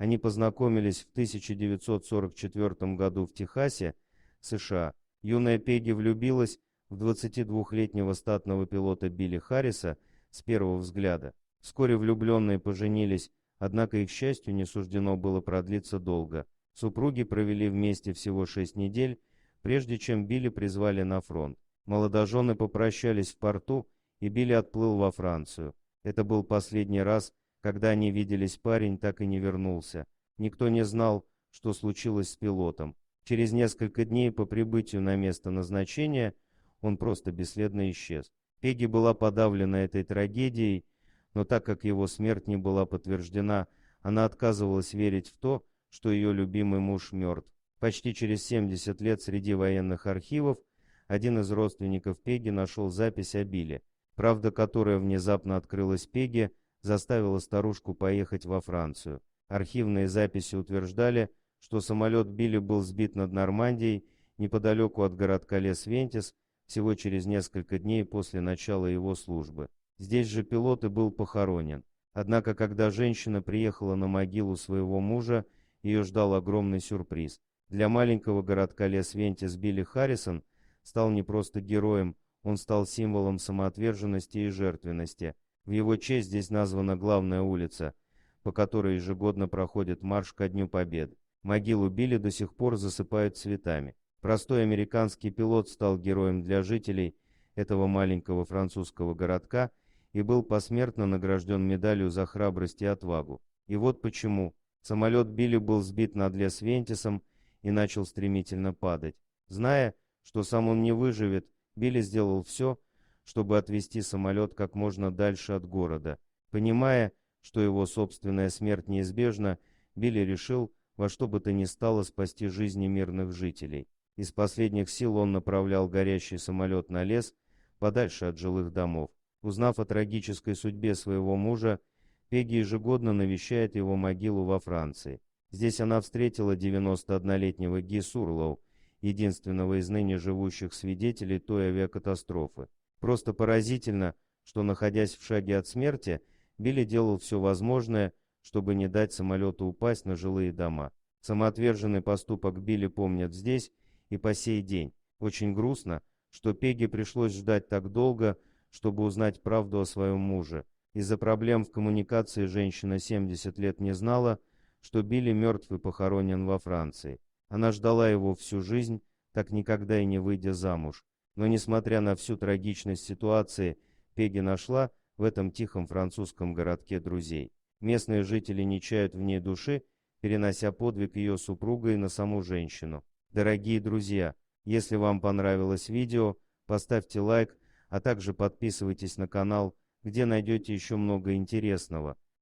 Они познакомились в 1944 году в Техасе, США. Юная Пегги влюбилась в 22-летнего статного пилота Билли Харриса с первого взгляда. Вскоре влюбленные поженились, однако их счастью не суждено было продлиться долго. Супруги провели вместе всего 6 недель, прежде чем Билли призвали на фронт. Молодожены попрощались в порту, и Билли отплыл во Францию. Это был последний раз, когда они виделись, парень так и не вернулся. Никто не знал, что случилось с пилотом. Через несколько дней по прибытию на место назначения он просто бесследно исчез. Пегги была подавлена этой трагедией, но так как его смерть не была подтверждена, она отказывалась верить в то, что ее любимый муж мертв. Почти через 70 лет среди военных архивов один из родственников Пегги нашел запись о Билли. Правда, которая внезапно открылась Пегги, заставила старушку поехать во Францию. Архивные записи утверждали, что самолет Билли был сбит над Нормандией, неподалеку от городка Лес-Вентис, всего через несколько дней после начала его службы. Здесь же пилот и был похоронен. Однако, когда женщина приехала на могилу своего мужа, ее ждал огромный сюрприз. Для маленького городка Лес-Вентис Билли Харрисон стал не просто героем, он стал символом самоотверженности и жертвенности. В его честь здесь названа главная улица, по которой ежегодно проходит марш ко Дню Победы. Могилу Билли до сих пор засыпают цветами. Простой американский пилот стал героем для жителей этого маленького французского городка и был посмертно награжден медалью за храбрость и отвагу. И вот почему. Самолет Билли был сбит над Лес-Вентисом и начал стремительно падать. Зная, что сам он не выживет, Билли сделал все, чтобы отвести самолет как можно дальше от города. Понимая, что его собственная смерть неизбежна, Билли решил во что бы то ни стало спасти жизни мирных жителей. Из последних сил он направлял горящий самолет на лес, подальше от жилых домов. Узнав о трагической судьбе своего мужа, Пегги ежегодно навещает его могилу во Франции. Здесь она встретила 91-летнего Ги Сурлоу, единственного из ныне живущих свидетелей той авиакатастрофы. Просто поразительно, что, находясь в шаге от смерти, Билли делал все возможное, чтобы не дать самолету упасть на жилые дома. Самоотверженный поступок Билли помнят здесь и по сей день. Очень грустно, что Пегги пришлось ждать так долго, чтобы узнать правду о своем муже. Из-за проблем в коммуникации женщина 70 лет не знала, что Билли мертв и похоронен во Франции. Она ждала его всю жизнь, так никогда и не выйдя замуж. Но несмотря на всю трагичность ситуации, Пегги нашла в этом тихом французском городке друзей. Местные жители не чают в ней души, перенося подвиг ее супруга и на саму женщину. Дорогие друзья, если вам понравилось видео, поставьте лайк, а также подписывайтесь на канал, где найдете еще много интересного.